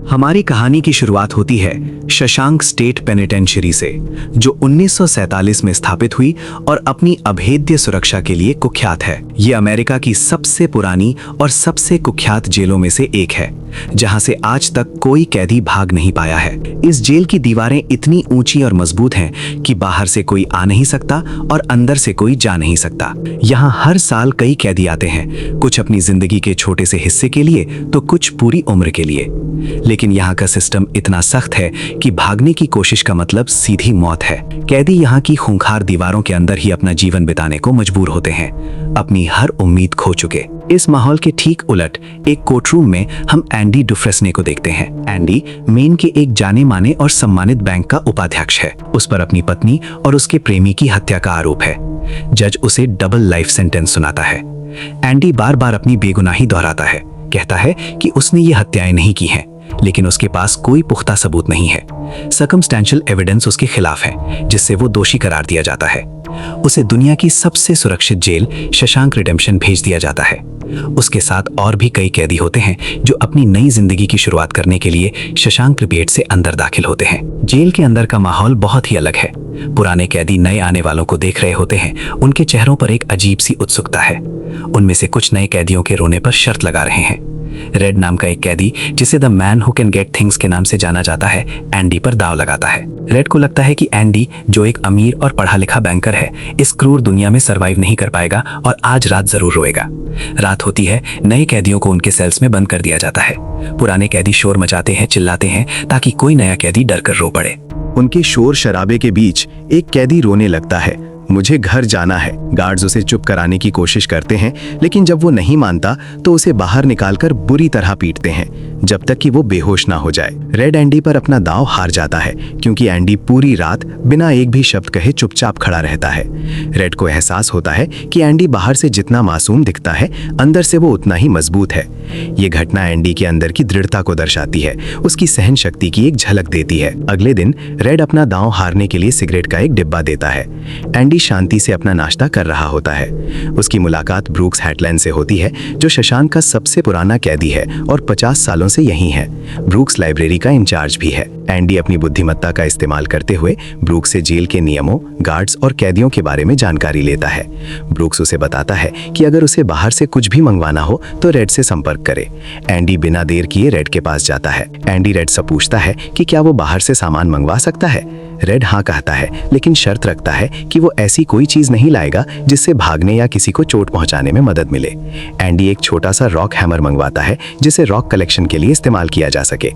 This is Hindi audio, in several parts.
हमारी कहानी की शुरुआत होती है शशांक स्टेट पेनिटेंशियरी से, जो 1947 में स्थापित हुई और अपनी अभेद्य सुरक्षा के लिए कुख्यात है। ये अमेरिका की सबसे पुरानी और सबसे कुख्यात जेलों में से एक है, जहां से आज तक कोई कैदी भाग नहीं पाया है। इस जेल की दीवारें इतनी ऊंची और मजबूत हैं कि बाहर से कोई आ नहीं सकता और अंदर से कोई जा नहीं सकता। यहाँ हर साल कई कैदी आते हैं, कुछ अपनी जिंदगी के छोटे से हिस्से के लिए तो कुछ पूरी उम्र के लिए। लेकिन यहाँ का सिस्टम इतना सख्त है कि भागने की कोशिश का मतलब सीधी मौत है। कैदी यहाँ की खूंखार दीवारों के अंदर ही अपना जीवन बिताने को मजबूर होते हैं, अपनी हर उम्मीद खो चुके। इस माहौल के ठीक उलट एक कोर्टरूम में हम एंडी डुफ्रेस्ने को देखते हैं। एंडी मेन के एक जाने माने और सम्मानित बैंक का उपाध्यक्ष है। उस पर अपनी पत्नी और उसके प्रेमी की हत्या का आरोप है। जज उसे डबल लाइफ सेंटेंस सुनाता है। एंडी बार बार अपनी बेगुनाही दोहराता है, कहता है कि उसने ये हत्याएं नहीं की हैं, लेकिन उसके पास कोई पुख्ता सबूत नहीं है। सर्कमस्टेंशियल एविडेंस उसके खिलाफ है, जिससे वो दोषी करार दिया जाता है। उसे दुनिया की सबसे सुरक्षित जेल शशांक रिडेम्पशन भेज दिया जाता है। उसके साथ और भी कई कैदी होते हैं जो अपनी नई जिंदगी की शुरुआत करने के लिए शशांक ब्रिगेड से अंदर दाखिल होते हैं। जेल के अंदर का माहौल बहुत ही अलग है। पुराने कैदी नए आने वालों को देख रहे होते हैं। उनके चेहरों पर एक अजीब सी उत्सुकता है। उनमें से कुछ नए कैदियों के रोने पर शर्त लगा रहे हैं। रेड नाम का एक कैदी, जिसे the man who can get things के नाम से जाना जाता है, एंडी पर दांव लगाता है। रेड को लगता है कि एंडी, जो एक अमीर और पढ़ा लिखा बैंकर है, इस क्रूर दुनिया में सरवाइव नहीं कर पाएगा और आज रात जरूर रोएगा। रात होती है, नए कैदियों को उनके सेल्स में बंद कर दिया जाता है। पुराने कैदी शोर मचाते हैं, चिल्लाते हैं, ताकि कोई नया कैदी डर कर रो पड़े। उनके शोर शराबे के बीच एक कैदी रोने लगता है, मुझे घर जाना है। गार्ड्स उसे चुप कराने की कोशिश करते हैं, लेकिन जब वो नहीं मानता तो उसे बाहर निकालकर बुरी तरह पीटते हैं, जब तक कि वो बेहोश ना हो जाए। रेड एंडी पर अपना दांव हार जाता है, क्योंकि एंडी पूरी रात बिना एक भी शब्द कहे चुपचाप खड़ा रहता है। रेड को एहसास होता है कि एंडी बाहर से जितना मासूम दिखता है, अंदर से वो उतना ही मजबूत है। ये घटना एंडी के अंदर की दृढ़ता को दर्शाती है, उसकी सहन शक्ति की एक झलक देती है। अगले दिन रेड अपना दांव हारने के लिए सिगरेट का एक डिब्बा देता है। एंडी शांति से अपना नाश्ता कर रहा होता है। उसकी मुलाकात ब्रूक्स हैटलैंड से होती है, जो शशांक का सबसे पुराना कैदी है और 50 सालों से यहीं है। ब्रूक्स लाइब्रेरी का इंचार्ज भी है। एंडी अपनी बुद्धिमत्ता का इस्तेमाल करते हुए ब्रूक्स से जेल के नियमों, गार्ड्स और कैदियों के बारे में जानकारी लेता है। ब्रूक्स उसे बताता है कि अगर उसे बाहर से कुछ भी मंगवाना हो तो रेड से संपर्क करे। एंडी बिना देर किए रेड के पास जाता है। एंडी रेड से पूछता है कि क्या वो बाहर से सामान मंगवा सकता है। रेड हाँ कहता है, लेकिन शर्त रखता है कि वो ऐसी कोई चीज नहीं लाएगा जिससे भागने या किसी को चोट पहुंचाने में मदद मिले। एंडी एक छोटा सा रॉक हैमर मंगवाता है, जिसे रॉक कलेक्शन के लिए इस्तेमाल किया जा सके।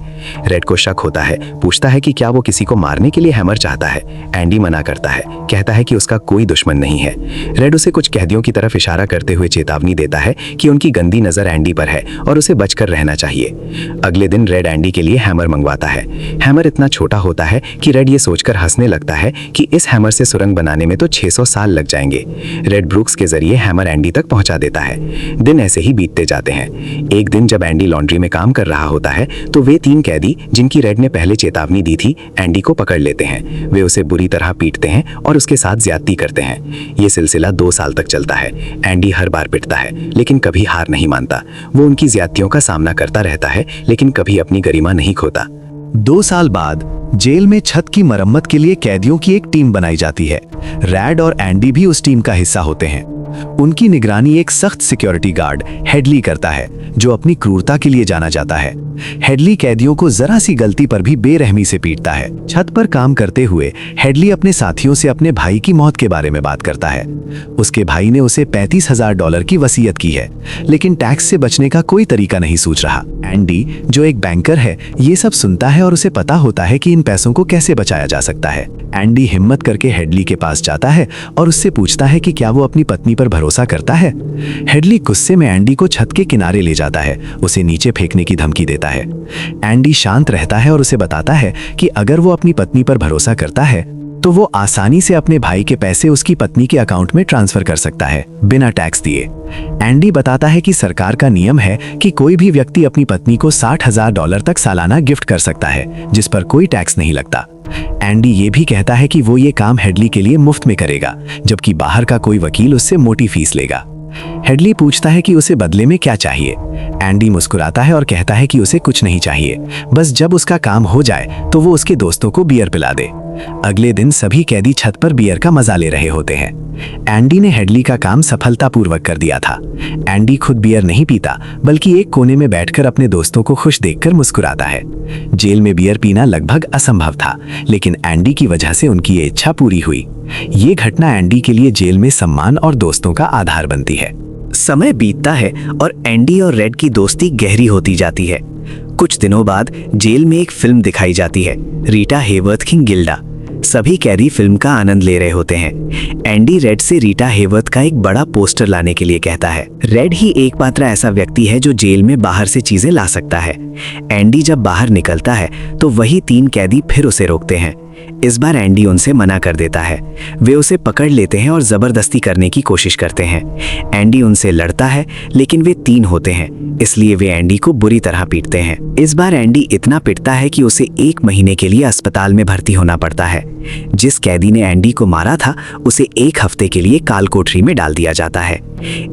रेड को शक होता है, पूछता है कि क्या वो किसी को मारने के लिए हैमर चाहता है। एंडी मना करता है, कहता है कि उसका कोई दुश्मन नहीं है। रेड उसे कुछ कैदियों की तरफ इशारा करते हुए चेतावनी देता है कि उनकी गंदी नजर एंडी पर है और उसे बचकर रहना चाहिए। अगले दिन रेड एंडी के लिए हैमर मंगवाता है। हैमर इतना छोटा होता है कि रेड ये सोचकर हंसने लगता है कि इस हैमर से सुरंग बनाने में तो 600 साल लग जाएंगे। रेड ब्रूक्स के जरिए हैमर एंडी तक पहुंचा देता है। दिन ऐसे ही बीतते जाते हैं। एक दिन जब एंडी लॉन्ड्री में काम कर रहा होता है, तो वे 3 कैदी, जिनकी रेड ने पहले चेतावनी दी थी, एंडी को पकड़ लेते हैं। वे उसे बुरी तरह पीटते हैं और उसके साथ ज्यादती करते हैं। ये सिलसिला 2 साल तक चलता है। एंडी हर बार पिटता है, लेकिन कभी हार नहीं मानता। वो उनकी ज्यादतियों का सामना करता रहता है, लेकिन कभी अपनी गरिमा नहीं खोता। 2 साल बाद जेल में छत की मरम्मत के लिए कैदियों की एक टीम बनाई जाती है। रेड और एंडी भी उस टीम का हिस्सा होते हैं। उनकी निगरानी एक सख्त सिक्योरिटी गार्ड हेडली करता है, जो अपनी क्रूरता के लिए जाना जाता है। हेडली कैदियों को जरा सी गलती पर भी बेरहमी से पीटता है। छत पर काम करते हुए हेडली अपने साथियों से अपने भाई की मौत के बारे में बात करता है। उसके भाई ने उसे $35,000 की वसीयत की है, लेकिन टैक्स से बचने का कोई तरीका नहीं सूझ रहा। एंडी, जो एक बैंकर है, ये सब सुनता है और उसे पता होता है कि इन पैसों को कैसे बचाया जा सकता है। एंडी हिम्मत करके हेडली के पास जाता है और उससे पूछता है कि क्या वो अपनी पत्नी पर भरोसा करता है। हेडली गुस्से में एंडी को छत के किनारे ले जाता है, उसे नीचे फेंकने की धमकी देता है। एंडी शांत रहता है और उसे बताता है कि अगर वो अपनी पत्नी पर भरोसा करता है तो वो आसानी से अपने भाई के पैसे उसकी पत्नी के अकाउंट में ट्रांसफर कर सकता है, बिना टैक्स दिए। एंडी बताता है कि सरकार का नियम है कि कोई भी व्यक्ति अपनी पत्नी को $60,000 तक सालाना गिफ्ट कर सकता है, जिस पर कोई टैक्स नहीं लगता। एंडी ये भी कहता है कि वो ये काम हेडली के लिए मुफ्त में करेगा, जबकि बाहर का कोई वकील उससे मोटी फीस लेगा। हेडली पूछता है कि उसे बदले में क्या चाहिए। एंडी मुस्कुराता है और कहता है कि उसे कुछ नहीं चाहिए, बस जब उसका काम हो जाए तो वो उसके दोस्तों को बियर पिला दे। अगले दिन सभी कैदी छत पर बियर का मजा ले रहे होते हैं। एंडी ने हेडली का काम सफलतापूर्वक कर दिया था। एंडी खुद बियर नहीं पीता, बल्कि एक कोने में बैठकर अपने दोस्तों को खुश देखकर मुस्कुराता है। जेल में बियर पीना लगभग असंभव था, लेकिन एंडी की वजह से उनकी ये इच्छा पूरी हुई। ये घटना एंडी के लिए जेल में सम्मान और दोस्तों का आधार बनती है। समय बीतता है और एंडी और रेड की दोस्ती गहरी होती जाती है। कुछ दिनों बाद जेल में एक फिल्म दिखाई जाती है, रीटा हेवर्थ की गिल्डा। सभी कैदी फिल्म का आनंद ले रहे होते हैं। एंडी रेड से रीटा हेवर्थ का एक बड़ा पोस्टर लाने के लिए कहता है। रेड ही एकमात्र ऐसा व्यक्ति है जो जेल में बाहर से चीजें ला सकता है। एंडी जब बाहर निकलता है तो वही 3 कैदी फिर उसे रोकते हैं। इस बार एंडी उनसे मना कर देता है। वे उसे पकड़ लेते हैं और जबरदस्ती करने की कोशिश करते हैं। एंडी उनसे लड़ता है, लेकिन वे 3 होते हैं, इसलिए वे एंडी को बुरी तरह पीटते हैं। इस बार एंडी इतना पिटता है कि उसे 1 महीने के लिए अस्पताल में भर्ती होना पड़ता है। जिस कैदी ने एंडी को मारा था उसे 1 हफ्ते के लिए काल कोठरी में डाल दिया जाता है।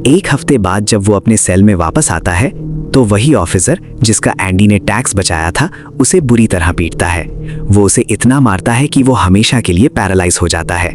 1 हफ्ते बाद जब वो अपने सेल में वापस आता है तो वही ऑफिसर जिसका एंडी ने टैक्स बचाया था उसे बुरी तरह पीटता है। वो उसे इतना मारता है कि वो हमेशा के लिए पैरालाइज हो जाता है।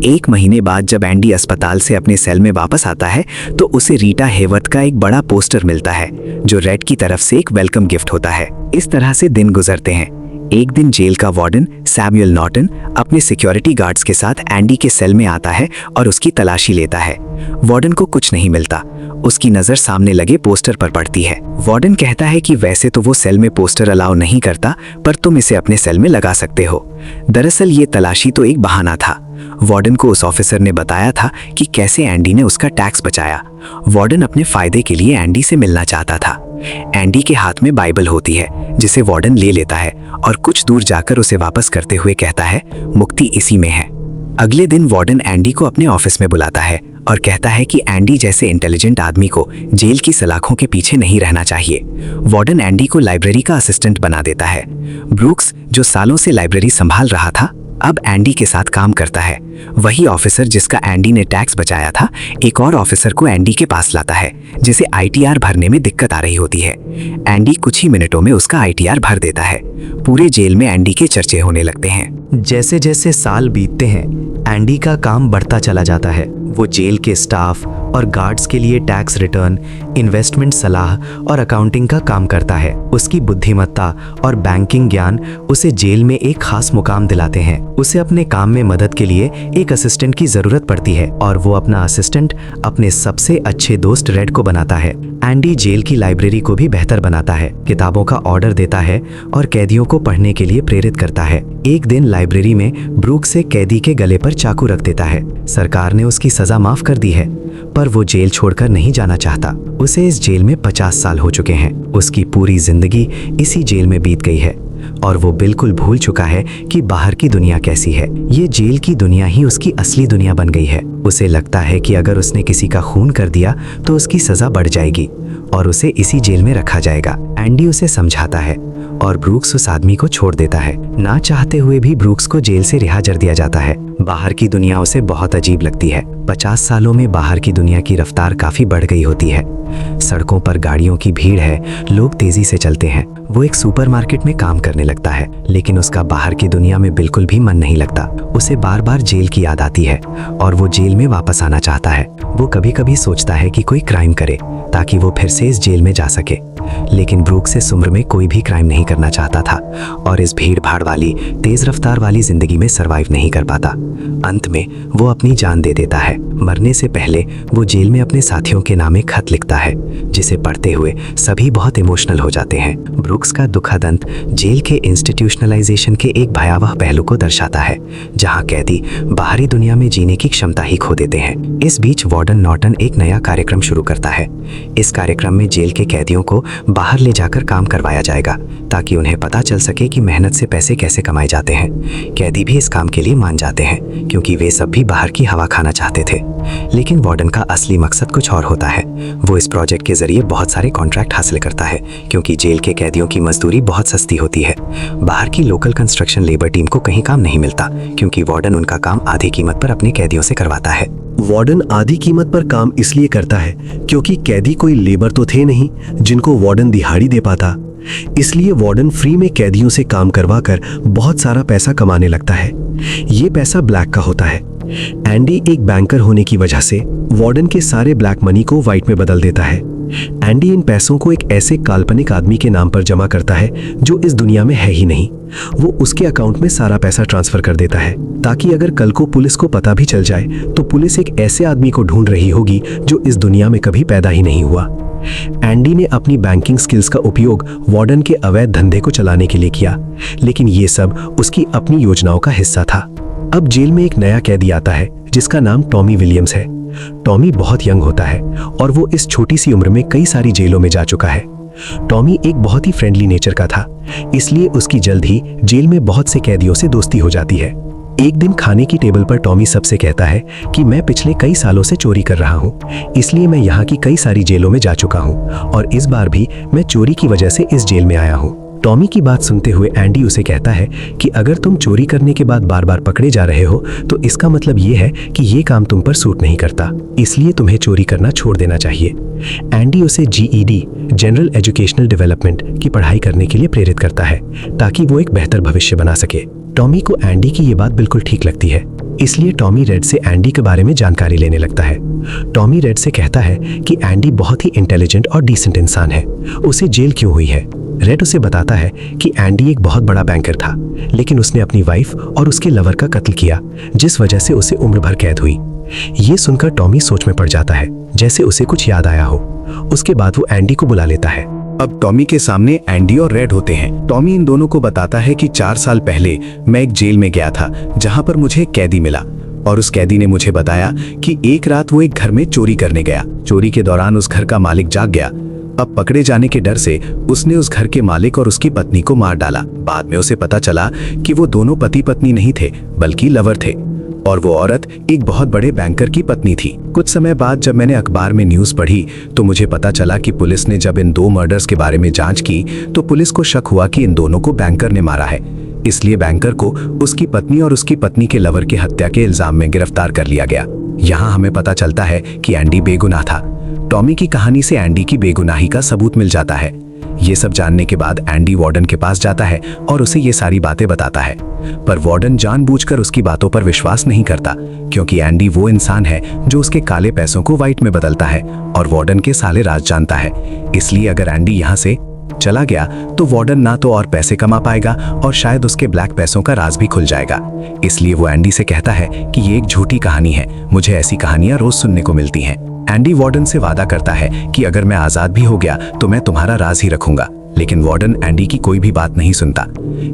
1 महीने बाद जब एंडी अस्पताल से अपने सेल में वापस आता है तो उसे रीटा हेवर्थ का एक बड़ा पोस्टर मिलता है, जो रेड की तरफ से एक वेलकम गिफ्ट होता है। इस तरह से दिन गुजरते हैं। एक दिन जेल का वार्डन सैमुअल नॉर्टन अपने सिक्योरिटी गार्ड्स के साथ एंडी के सेल में आता है और उसकी तलाशी लेता है। वार्डन को कुछ नहीं मिलता। उसकी नजर सामने लगे पोस्टर पर पड़ती है। वार्डन कहता है कि वैसे तो वो सेल में पोस्टर अलाउ नहीं करता, पर तुम इसे अपने सेल में लगा सकते हो। दरअसल ये तलाशी तो एक बहाना था। वार्डन को उस ऑफिसर ने बताया था कि कैसे एंडी ने उसका टैक्स बचाया। वार्डन अपने फायदे के लिए एंडी से मिलना चाहता था। एंडी के हाथ में बाइबल होती है, जिसे वार्डन ले लेता है और कुछ दूर जाकर उसे वापस करते हुए कहता है, मुक्ति इसी में है। अगले दिन वार्डन एंडी को अपने ऑफिस में बुलाता है और कहता है कि एंडी जैसे इंटेलिजेंट आदमी को जेल की सलाखों के पीछे नहीं रहना चाहिए। वार्डन एंडी को लाइब्रेरी का असिस्टेंट बना देता है। ब्रूक्स, जो सालों से लाइब्रेरी संभाल रहा था, अब एंडी के साथ काम करता है। वही ऑफिसर जिसका एंडी ने टैक्स बचाया था, एक और ऑफिसर को एंडी के पास लाता है, जिसे ITR भरने में दिक्कत आ रही होती है। एंडी कुछ ही मिनटों में उसका ITR भर देता है। पूरे जेल में एंडी के चर्चे होने लगते हैं। जैसे जैसे साल बीतते हैं, एंडी का काम बढ़ता चला जाता है। वो जेल के स्टाफ और गार्ड्स के लिए टैक्स रिटर्न, इन्वेस्टमेंट सलाह और अकाउंटिंग का काम करता है। उसकी बुद्धिमत्ता और बैंकिंग ज्ञान उसे जेल में एक खास मुकाम दिलाते हैं। उसे अपने काम में मदद के लिए एक असिस्टेंट की जरूरत पड़ती है और वो अपना असिस्टेंट अपने सबसे अच्छे दोस्त रेड को बनाता है। एंडी जेल की लाइब्रेरी को भी बेहतर बनाता है, किताबों का ऑर्डर देता है और कैदियों को पढ़ने के लिए प्रेरित करता है। एक दिन लाइब्रेरी में ब्रूक से कैदी के गले पर चाकू रख देता है। सरकार ने उसकी सजा माफ कर दी है, पर वो जेल छोड़कर नहीं जाना चाहता। उसे इस जेल में 50 साल हो चुके हैं। उसकी पूरी जिंदगी इसी जेल में बीत गई है और वो बिल्कुल भूल चुका है कि बाहर की दुनिया कैसी है। ये जेल की दुनिया ही उसकी असली दुनिया बन गई है। उसे लगता है कि अगर उसने किसी का खून कर दिया तो उसकी सजा बढ़ जाएगी और उसे इसी जेल में रखा जाएगा। एंडी उसे समझाता है और ब्रूक्स उस आदमी को छोड़ देता है। ना चाहते हुए भी ब्रूक्स को जेल से रिहा कर दिया जाता है। बाहर की दुनिया उसे बहुत अजीब लगती है। 50 सालों में बाहर की दुनिया की रफ्तार काफी बढ़ गई होती है। सड़कों पर गाड़ियों की भीड़ है, लोग तेजी से चलते हैं। वो एक सुपरमार्केट में काम करने लगता है, लेकिन उसका बाहर की दुनिया में बिल्कुल भी मन नहीं लगता। उसे बार बार जेल की याद आती है और वो जेल में वापस आना चाहता है। वो कभी कभी सोचता है कि कोई क्राइम करे ताकि वो फिर से इस जेल में जा सके, लेकिन ब्रूक्स इस उम्र में कोई भी क्राइम नहीं करना चाहता था और इस भीड़ भाड़ वाली तेज रफ्तार वाली जिंदगी में सरवाइव नहीं कर पाता। अंत में वो अपनी जान दे देता है। मरने से पहले वो जेल में अपने साथियों के नाम एक खत लिखता है, जिसे पढ़ते हुए सभी बहुत इमोशनल हो जाते हैं। ब्रूक्स का दुखद अंत जेल के इंस्टीट्यूशनलाइजेशन के एक भयावह पहलू को दर्शाता है, जहां कैदी बाहरी दुनिया में जीने की क्षमता ही खो देते हैं। इस बीच वार्डन नॉर्टन एक नया कार्यक्रम शुरू करता है। इस कार्यक्रम में जेल के कैदियों को बाहर ले जाकर काम करवाया जाएगा, ताकि उन्हें पता चल सके कि मेहनत से पैसे कैसे कमाए जाते हैं। कैदी भी इस काम के लिए मान जाते हैं, क्योंकि वे सब भी बाहर की हवा खाना चाहते थे। लेकिन वार्डन का असली मकसद कुछ और होता है। वो इस प्रोजेक्ट के जरिए बहुत सारे कॉन्ट्रैक्ट हासिल करता है, क्योंकि जेल के कैदियों की मजदूरी बहुत सस्ती होती है। बाहर की लोकल कंस्ट्रक्शन लेबर टीम को कहीं काम नहीं मिलता, क्योंकि वार्डन उनका काम आधी कीमत पर अपने कैदियों से करवाता है। वार्डन आधी कीमत पर काम इसलिए करता है क्योंकि कैदी कोई लेबर तो थे नहीं जिनको वार्डन दिहाड़ी दे पाता। इसलिए वार्डन फ्री में कैदियों से काम करवाकर बहुत सारा पैसा कमाने लगता है। ये पैसा ब्लैक का होता है। एंडी एक बैंकर होने की वजह से वार्डन के सारे ब्लैक मनी को व्हाइट में बदल देता है। एंडी इन पैसों को एक ऐसे काल्पनिक आदमी के नाम पर जमा करता है जो इस दुनिया में है ही नहीं। वो उसके अकाउंट में सारा पैसा ट्रांसफर कर देता है ताकि अगर कल को पुलिस को पता भी चल जाए तो पुलिस एक ऐसे आदमी को ढूंढ रही होगी जो इस दुनिया में कभी पैदा ही नहीं हुआ। एंडी ने अपनी बैंकिंग स्किल्स का उपयोग वार्डन के अवैध धंधे को चलाने के लिए किया, लेकिन ये सब उसकी अपनी योजनाओं का हिस्सा था। अब जेल में एक नया कैदी आता है जिसका नाम टॉमी विलियम्स है। टॉमी बहुत यंग होता है और वो इस छोटी सी उम्र में कई सारी जेलों में जा चुका है। टॉमी एक बहुत ही फ्रेंडली नेचर का था, इसलिए उसकी जल्द ही जेल में बहुत से कैदियों से दोस्ती हो जाती है। एक दिन खाने की टेबल पर टॉमी सबसे कहता है कि मैं पिछले कई सालों से चोरी कर रहा हूँ, इसलिए मैं यहाँ की कई सारी जेलों में जा चुका हूँ और इस बार भी मैं चोरी की वजह से इस जेल में आया हूँ। टॉमी की बात सुनते हुए एंडी उसे कहता है कि अगर तुम चोरी करने के बाद बार बार पकड़े जा रहे हो तो इसका मतलब ये है कि ये काम तुम पर सूट नहीं करता, इसलिए तुम्हें चोरी करना छोड़ देना चाहिए। एंडी उसे GED जनरल एजुकेशनल डेवलपमेंट की पढ़ाई करने के लिए प्रेरित करता है ताकि वो एक बेहतर भविष्य बना सके। टॉमी को एंडी की ये बात बिल्कुल ठीक लगती है, इसलिए टॉमी रेड से एंडी के बारे में जानकारी लेने लगता है। टॉमी रेड से कहता है कि एंडी बहुत ही इंटेलिजेंट और डिसेंट इंसान है, उसे जेल क्यों हुई है। रेड उसे बताता है कि एंडी एक बहुत बड़ा बैंकर था, लेकिन उसने अपनी वाइफ और उसके लवर का कत्ल किया, जिस वजह से उसे उम्र भर कैद हुई। ये सुनकर टॉमी सोच में पड़ जाता है, जैसे उसे कुछ याद आया हो। उसके बाद वो एंडी को बुला लेता है। अब टॉमी के सामने एंडी और रेड होते हैं। टॉमी इन दोनों को बताता है कि 4 साल पहले मैं एक जेल में गया था जहां पर मुझे एक कैदी मिला और उस कैदी ने मुझे बताया कि एक रात वो एक घर में चोरी करने गया। चोरी के दौरान उस घर का मालिक जाग गया। अब पकड़े जाने के डर से उसने उस घर के मालिक और उसकी पत्नी को मार डाला। बाद में उसे पता चला कि वो दोनों पति पत्नी नहीं थे बल्कि लवर थे और वो औरत एक बहुत बड़े बैंकर की पत्नी थी। कुछ समय बाद जब मैंने अखबार में न्यूज़ पढ़ी तो मुझे पता चला कि पुलिस ने जब इन 2 मर्डर्स के बारे में जांच की तो पुलिस को शक हुआ कि इन दोनों को बैंकर ने मारा है। इसलिए बैंकर को उसकी पत्नी और उसकी पत्नी के लवर की हत्या के इल्जाम में गिरफ्तार कर लिया गया। यहाँ हमें पता चलता है कि एंडी बेगुनाह था। टॉमी की कहानी से एंडी की बेगुनाही का सबूत मिल जाता है। ये सब जानने के बाद एंडी वार्डन के पास जाता है और उसे ये सारी बातें बताता है, पर वार्डन जानबूझकर उसकी बातों पर विश्वास नहीं करता क्योंकि एंडी वो इंसान है जो उसके काले पैसों को व्हाइट में बदलता है और वार्डन के साले राज जानता है। इसलिए अगर एंडी यहाँ से चला गया तो वार्डन ना तो और पैसे कमा पाएगा और शायद उसके ब्लैक पैसों का राज भी खुल जाएगा। इसलिए वो एंडी से कहता है कि ये एक झूठी कहानी है, मुझे ऐसी कहानियां रोज सुनने को मिलती हैं। एंडी वार्डन से वादा करता है कि अगर मैं आजाद भी हो गया तो मैं तुम्हारा राज ही रखूंगा, लेकिन वार्डन एंडी की कोई भी बात नहीं सुनता।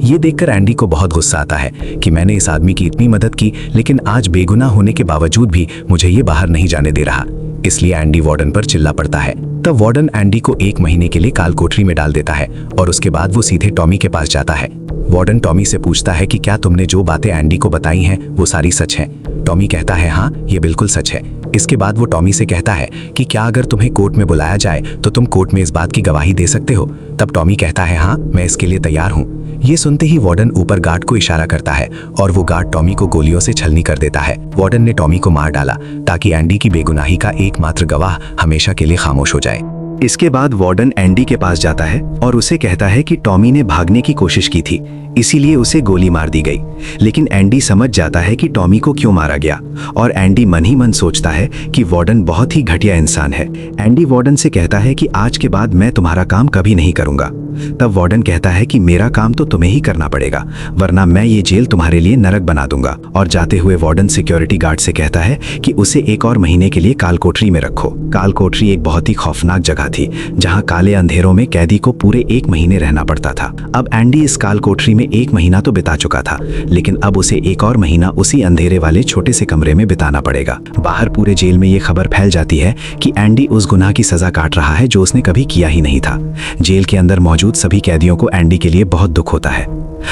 ये देखकर एंडी को बहुत गुस्सा आता है कि मैंने इस आदमी की इतनी मदद की लेकिन आज बेगुनाह होने के बावजूद भी मुझे ये बाहर नहीं जाने दे रहा। इसलिए एंडी वार्डन पर चिल्ला पड़ता है। तब वार्डन एंडी को 1 महीने के लिए काल कोठरी में डाल देता है और उसके बाद वो सीधे टॉमी के पास जाता है। वार्डन टॉमी से पूछता है कि क्या तुमने जो बातें एंडी को बताई हैं वो सारी सच हैं। टॉमी कहता है हाँ, ये बिल्कुल सच है। इसके बाद वो टॉमी से कहता है कि क्या अगर तुम्हें कोर्ट में बुलाया जाए तो तुम कोर्ट में इस बात की गवाही दे सकते हो। तब टॉमी कहता है हाँ, मैं इसके लिए तैयार हूँ। ये सुनते ही वार्डन ऊपर गार्ड को इशारा करता है और वो गार्ड टॉमी को गोलियों से छलनी कर देता है। वार्डन ने टॉमी को मार डाला ताकि एंडी की बेगुनाही का एकमात्र गवाह हमेशा के लिए खामोश हो जाए। इसके बाद वार्डन एंडी के पास जाता है और उसे कहता है कि टॉमी ने भागने की कोशिश की थी, इसीलिए उसे गोली मार दी गई। लेकिन एंडी समझ जाता है कि टॉमी को क्यों मारा गया और एंडी मन ही मन सोचता है कि वार्डन बहुत ही घटिया इंसान है। एंडी वार्डन से कहता है कि आज के बाद मैं तुम्हारा काम कभी नहीं करूंगा। तब वार्डन कहता है कि मेरा काम तो तुम्हें ही करना पड़ेगा, वरना मैं ये जेल तुम्हारे लिए नरक बना दूंगा। और जाते हुए वार्डन सिक्योरिटी गार्ड से कहता है कि उसे 1 और महीने के लिए काल कोठरी में रखो। काल कोठरी एक बहुत ही खौफनाक जगह थी जहां काले अंधेरों में कैदी को पूरे 1 महीने रहना पड़ता था। अब एंडी इस काल कोठरी में 1 महीना तो बिता चुका था, लेकिन अब उसे 1 और महीना उसी अंधेरे वाले छोटे से कमरे में बिताना पड़ेगा। बाहर पूरे जेल में ये खबर फैल जाती है कि एंडी उस गुनाह की सजा काट रहा है जो उसने कभी किया ही नहीं था। जेल के अंदर मौजूद सभी कैदियों को एंडी के लिए बहुत दुख होता है।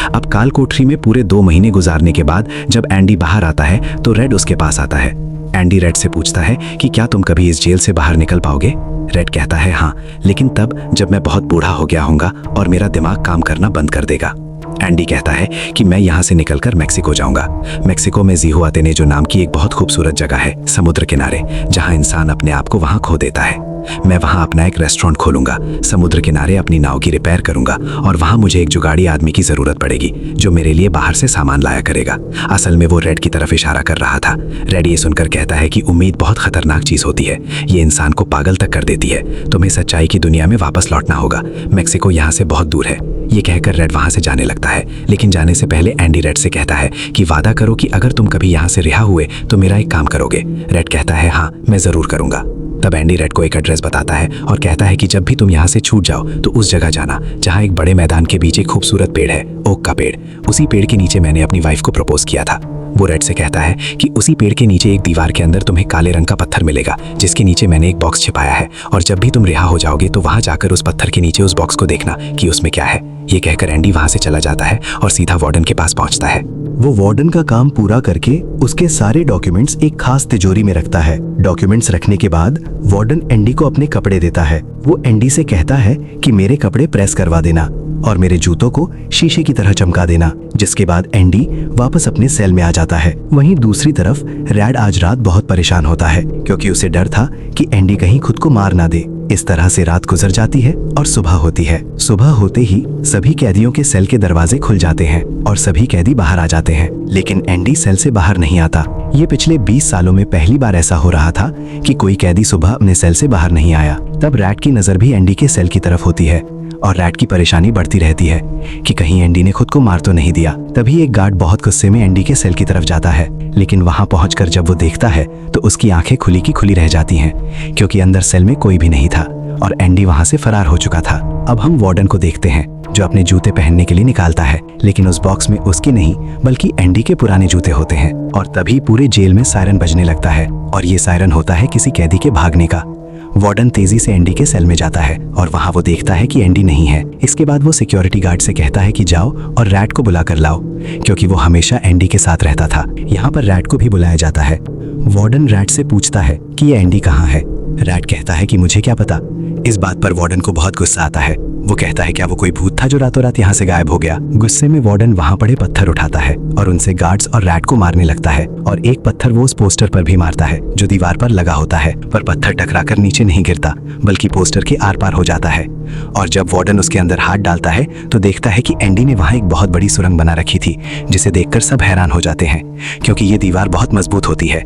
अब काल कोठरी में पूरे 2 महीने गुजारने के बाद जब एंडी बाहर आता है तो रेड उसके पास आता है। एंडी रेड से पूछता है कि क्या तुम कभी इस जेल से बाहर निकल पाओगे। रेड कहता है हाँ, लेकिन तब जब मैं बहुत बूढ़ा हो गया होऊंगा और मेरा दिमाग काम करना बंद कर देगा। एंडी कहता है कि मैं यहाँ से निकलकर मेक्सिको जाऊंगा। मेक्सिको में जिहुआतेनेजो नाम की एक बहुत खूबसूरत जगह है समुद्र किनारे, जहाँ इंसान अपने आप को वहाँ खो देता है। मैं वहाँ अपना एक रेस्टोरेंट खोलूंगा, समुद्र किनारे अपनी नाव की रिपेयर करूंगा और वहाँ मुझे एक जुगाड़ी आदमी की जरूरत पड़ेगी जो मेरे लिए बाहर से सामान लाया करेगा। असल में वो रेड की तरफ इशारा कर रहा था। रेड ये सुनकर कहता है कि उम्मीद बहुत खतरनाक चीज होती है, ये इंसान को पागल तक कर देती है। तुम्हें सच्चाई की दुनिया में वापस लौटना होगा, मेक्सिको यहाँ से बहुत दूर है। ये कहकर रेड वहाँ से जाने लगता है, लेकिन जाने से पहले एंडी रेड से कहता है कि वादा करो कि अगर तुम कभी यहाँ से रिहा हुए तो मेरा एक काम करोगे। रेड कहता है हाँ मैं जरूर करूंगा। तब एंडी रेड को एक एड्रेस बताता है और कहता है कि जब भी तुम यहाँ से छूट जाओ तो उस जगह जाना जहाँ एक बड़े मैदान के बीच एक खूबसूरत पेड़ है, ओक का पेड़। उसी पेड़ के नीचे मैंने अपनी वाइफ को प्रपोज किया था। वो रेड से कहता है कि उसी पेड़ के नीचे एक दीवार के अंदर तुम्हें काले रंग का पत्थर मिलेगा जिसके नीचे मैंने एक बॉक्स छिपाया है, और जब भी तुम रिहा हो जाओगे तो वहां जाकर उस पत्थर के नीचे उस बॉक्स को देखना कि उसमें क्या है। ये कहकर एंडी वहां से चला जाता है और सीधा वार्डन के पास पहुंचता है। वो वार्डन का काम पूरा करके उसके सारे डॉक्यूमेंट्स एक खास तिजोरी में रखता है। डॉक्यूमेंट्स रखने के बाद वार्डन एंडी को अपने कपड़े देता है। वो एंडी से कहता है कि मेरे कपड़े प्रेस करवा देना और मेरे जूतों को शीशे की तरह चमका देना, जिसके बाद एंडी वापस अपने सेल में आ जाता है। वहीं दूसरी तरफ रेड आज रात बहुत परेशान होता है क्योंकि उसे डर था कि एंडी कहीं खुद को मार ना दे। इस तरह से रात गुजर जाती है और सुबह होती है। सुबह होते ही सभी कैदियों के सेल के दरवाजे खुल जाते हैं और सभी कैदी बाहर आ जाते हैं, लेकिन एंडी सेल से बाहर नहीं आता। ये पिछले 20 सालों में पहली बार ऐसा हो रहा था कि कोई कैदी सुबह अपने सेल से बाहर नहीं आया। तब रैट की नजर भी एंडी के सेल की तरफ होती है और रैट की परेशानी बढ़ती रहती है कि कहीं एंडी ने खुद को मार तो नहीं दिया। तभी एक गार्ड बहुत गुस्से में एंडी के सेल की तरफ जाता है, लेकिन वहां पहुंचकर जब वो देखता है तो उसकी आंखें खुली की खुली रह जाती हैं क्योंकि अंदर सेल में कोई भी नहीं था और एंडी वहां से फरार हो चुका था। अब हम वार्डन को देखते हैं जो अपने जूते पहनने के लिए निकालता है, लेकिन उस बॉक्स में उसके नहीं बल्कि एंडी के पुराने जूते होते हैं। और तभी पूरे जेल में सायरन बजने लगता है और ये सायरन होता है किसी कैदी के भागने का। वार्डन तेजी से एंडी के सेल में जाता है और वहां वो देखता है कि एंडी नहीं है। इसके बाद वो सिक्योरिटी गार्ड से कहता है कि जाओ और रैट को बुला कर लाओ, क्योंकि वो हमेशा एंडी के साथ रहता था। यहाँ पर रैट को भी बुलाया जाता है। वार्डन रैट से पूछता है कि ये एंडी कहाँ है। रैट कहता है कि मुझे क्या पता। इस बात पर वार्डन को बहुत गुस्सा आता है। वो कहता है क्या वो कोई भूत था जो रातों रात यहाँ से गायब हो गया। गुस्से में वार्डन वहाँ पड़े पत्थर उठाता है और उनसे गार्ड्स और रैट को मारने लगता है, और एक पत्थर वो उस पोस्टर पर भी मारता है जो दीवार पर लगा होता है, पर पत्थर टकराकर नीचे नहीं गिरता बल्कि पोस्टर के आर पार हो जाता है। और जब वार्डन उसके अंदर हाथ डालता है तो देखता है कि एंडी ने वहाँ एक बहुत बड़ी सुरंग बना रखी थी, जिसे देखकर सब हैरान हो जाते हैं क्योंकि ये दीवार बहुत मजबूत होती है।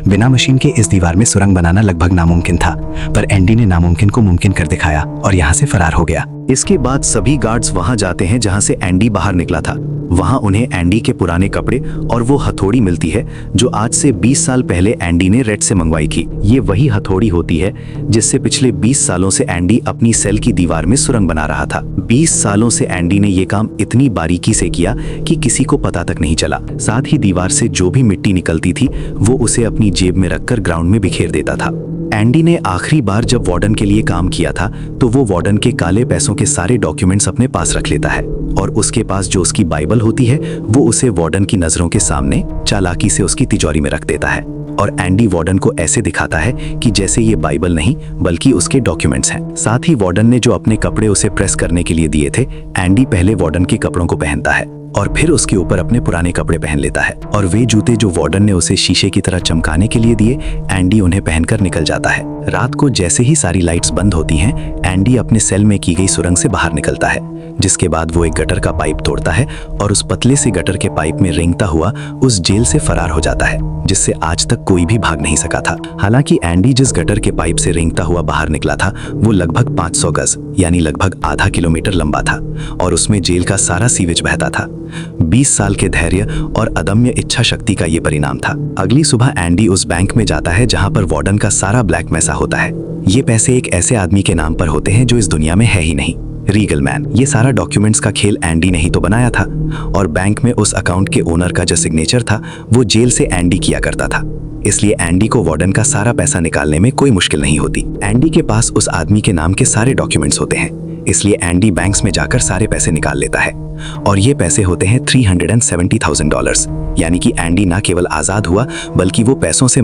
बिना मशीन के इस दीवार में सुरंग बनाना लगभग नामुमकिन था, पर एंडी ने नामुमकिन को मुमकिन कर दिखाया और यहाँ से फरार हो गया। इसके बाद सभी गार्ड्स वहां जाते हैं जहां से एंडी बाहर निकला था। वहां उन्हें एंडी के पुराने कपड़े और वो हथौड़ी मिलती है जो आज से 20 साल पहले एंडी ने रेड से मंगवाई थी। ये वही हथौड़ी होती है जिससे पिछले 20 सालों से एंडी अपनी सेल की दीवार में सुरंग बना रहा था। 20 सालों से एंडी ने ये काम इतनी बारीकी से किया कि किसी को पता तक नहीं चला। साथ ही दीवार से जो भी मिट्टी निकलती थी वो उसे अपनी जेब में रखकर ग्राउंड में बिखेर देता था। एंडी ने आखिरी बार जब वार्डन के लिए काम किया था तो वो वार्डन के काले पैसों के सारे डॉक्यूमेंट्स अपने पास रख लेता है, और उसके पास जो उसकी बाइबल होती है वो उसे वार्डन की नजरों के सामने चालाकी से उसकी तिजोरी में रख देता है। और एंडी वार्डन को ऐसे दिखाता है कि जैसे ये बाइबल नहीं बल्कि उसके डॉक्यूमेंट्स हैं। साथ ही वार्डन ने जो अपने कपड़े उसे प्रेस करने के लिए दिए थे, एंडी पहले वार्डन के कपड़ों को पहनता है और फिर उसके ऊपर अपने पुराने कपड़े पहन लेता है। और वे जूते जो वार्डन ने उसे शीशे की तरह चमकाने के लिए दिए, एंडी उन्हें पहनकर निकल जाता है। रात को जैसे ही सारी लाइट्स बंद होती हैं, एंडी अपने सेल में की गई सुरंग से बाहर निकलता है, जिसके बाद वो एक गटर का पाइप तोड़ता है और उस पतले से गटर के पाइप में रेंगता हुआ उस जेल से फरार हो जाता है, जिससे आज तक कोई भी भाग नहीं सका था। हालांकि एंडी जिस गटर के पाइप से रेंगता हुआ बाहर निकला था वो लगभग 500 गज यानी लगभग आधा किलोमीटर लंबा था और उसमें जेल का सारा सीवेज बहता था। 20 साल के धैर्य और अदम्य इच्छा शक्ति का ये परिणाम था। अगली सुबह एंडी उस बैंक में जाता है जहां पर वार्डन का सारा ब्लैक पैसा होता है। ये पैसे एक ऐसे आदमी के नाम पर होते हैं जो इस दुनिया में है ही नहीं, रीगल मैन। ये सारा डॉक्यूमेंट्स का खेल एंडी ने ही तो बनाया था, और बैंक में उस अकाउंट के ओनर का जो सिग्नेचर था वो जेल से एंडी किया करता था, इसलिए एंडी को वार्डन का सारा पैसा निकालने में कोई मुश्किल नहीं होती। एंडी के पास उस आदमी के नाम के सारे डॉक्यूमेंट्स होते हैं, इसलिए एंडी बैंक्स में जाकर सारे पैसे निकाल लेता है, और ये पैसे होते हैं $370,000। यानी कि एंडी ना केवल आजाद हुआ बल्कि वो पैसों से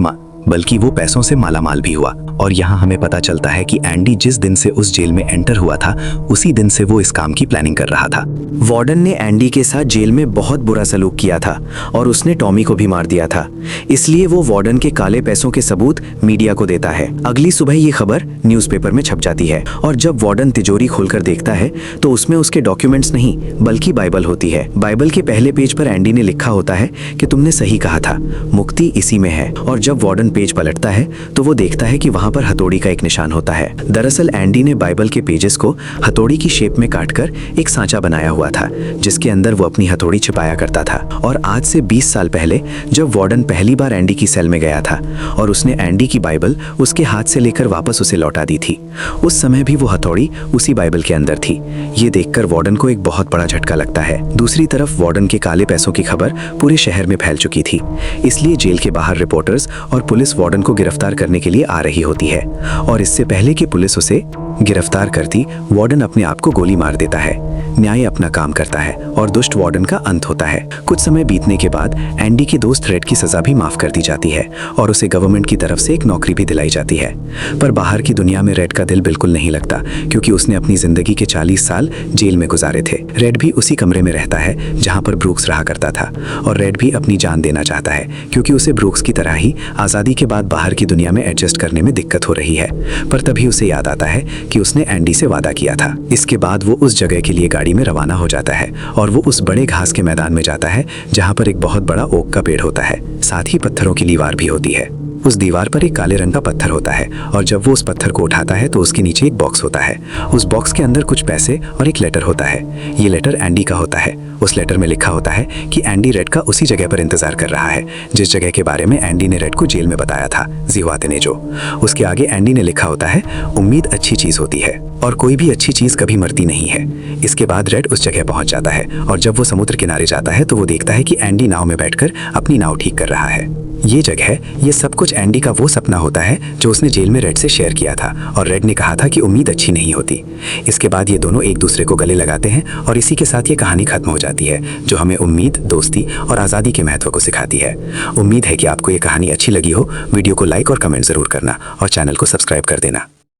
बल्कि वो पैसों से मालामाल भी हुआ। और यहाँ हमें पता चलता है कि एंडी जिस दिन से उस जेल में एंटर हुआ था उसी दिन से वो इस काम की प्लानिंग कर रहा था। वार्डन ने एंडी के साथ जेल में बहुत बुरा सलूक किया था और उसने टॉमी को भी मार दिया था। इसलिए वो वार्डन के काले पैसों के सबूत मीडिया को देता है। अगली सुबह ये खबर न्यूज़पेपर में छप जाती है और जब वार्डन तिजोरी खोलकर देखता है तो उसमें उसके डॉक्यूमेंट्स नहीं बल्कि बाइबल होती है। बाइबल के पहले पेज पर एंडी ने लिखा होता है कि तुमने सही कहा था, मुक्ति इसी में है। और जब वार्डन पेज पलटता है तो वो देखता है कि वहां पर हथौड़ी का एक निशान होता है। दरअसल एंडी ने बाइबल के पेजेस को हथौड़ी की शेप में काटकर एक सांचा बनाया हुआ था जिसके अंदर वो अपनी हथौड़ी छिपाया करता था। और आज से 20 साल पहले जब वार्डन पहली बार एंडी की सेल में गया था और उसने एंडी की बाइबल उसके हाथ से लेकर वापस उसे लौटा दी थी, उस समय भी वो हथौड़ी उसी बाइबल के अंदर थी। ये देखकर वार्डन को एक बहुत बड़ा झटका लगता है। दूसरी तरफ वार्डन के काले पैसों की खबर पूरे शहर में फैल चुकी थी, इसलिए जेल के बाहर रिपोर्टर्स और पुलिस वार्डन को गिरफ्तार करने के लिए आ रही होती है। और इससे पहले कि पुलिस उसे गिरफ्तार करती, वार्डन अपने आप को गोली मार देता है। न्याय अपना काम करता है और दुष्ट वार्डन का अंत होता है। कुछ समय बीतने के बाद एंडी के दोस्त रेड की सजा भी माफ कर दी जाती है और उसे गवर्नमेंट की तरफ से एक नौकरी भी दिलाई जाती है। पर बाहर की दुनिया में रेड का दिल बिल्कुल नहीं लगता क्योंकि उसने अपनी जिंदगी के 40 साल जेल में गुजारे थे। रेड भी उसी कमरे में रहता है जहाँ पर ब्रूक्स रहा करता था और रेड भी अपनी जान देना चाहता है क्योंकि उसे ब्रूक्स की तरह ही आज़ादी के बाद बाहर की दुनिया में एडजस्ट करने में दिक्कत हो रही है। पर तभी उसे याद आता है कि उसने एंडी से वादा किया था। इसके बाद वो उस जगह के लिए गाड़ी में रवाना हो जाता है और वो उस बड़े घास के मैदान में जाता है जहाँ पर एक बहुत बड़ा ओक का पेड़ होता है, साथ ही पत्थरों की दीवार भी होती है। उस दीवार पर एक काले रंग का पत्थर होता है और जब वो उस पत्थर को उठाता है तो उसके नीचे एक बॉक्स होता है। उस बॉक्स के अंदर कुछ पैसे और एक लेटर होता है। ये लेटर एंडी का होता है। उस लेटर में लिखा होता है कि एंडी रेड का उसी जगह पर इंतजार कर रहा है जिस जगह के बारे में एंडी ने रेड को जेल में बताया था, जिहुआतेनेजो। उसके आगे एंडी ने लिखा होता है, उम्मीद अच्छी चीज होती है और कोई भी अच्छी चीज कभी मरती नहीं है। इसके बाद रेड उस जगह पहुंच जाता है और जब वो समुद्र किनारे जाता है तो वो देखता है कि एंडी नाव में बैठकर अपनी नाव ठीक कर रहा है। ये जगह, ये सब कुछ एंडी का वो सपना होता है जो उसने जेल में रेड से शेयर किया था और रेड ने कहा था कि उम्मीद अच्छी नहीं होती। इसके बाद ये दोनों एक दूसरे को गले लगाते हैं और इसी के साथ ये कहानी खत्म हो जाती है जो हमें उम्मीद, दोस्ती और आज़ादी के महत्व को सिखाती है। उम्मीद है कि आपको ये कहानी अच्छी लगी हो। वीडियो को लाइक और कमेंट जरूर करना और चैनल को सब्सक्राइब कर देना।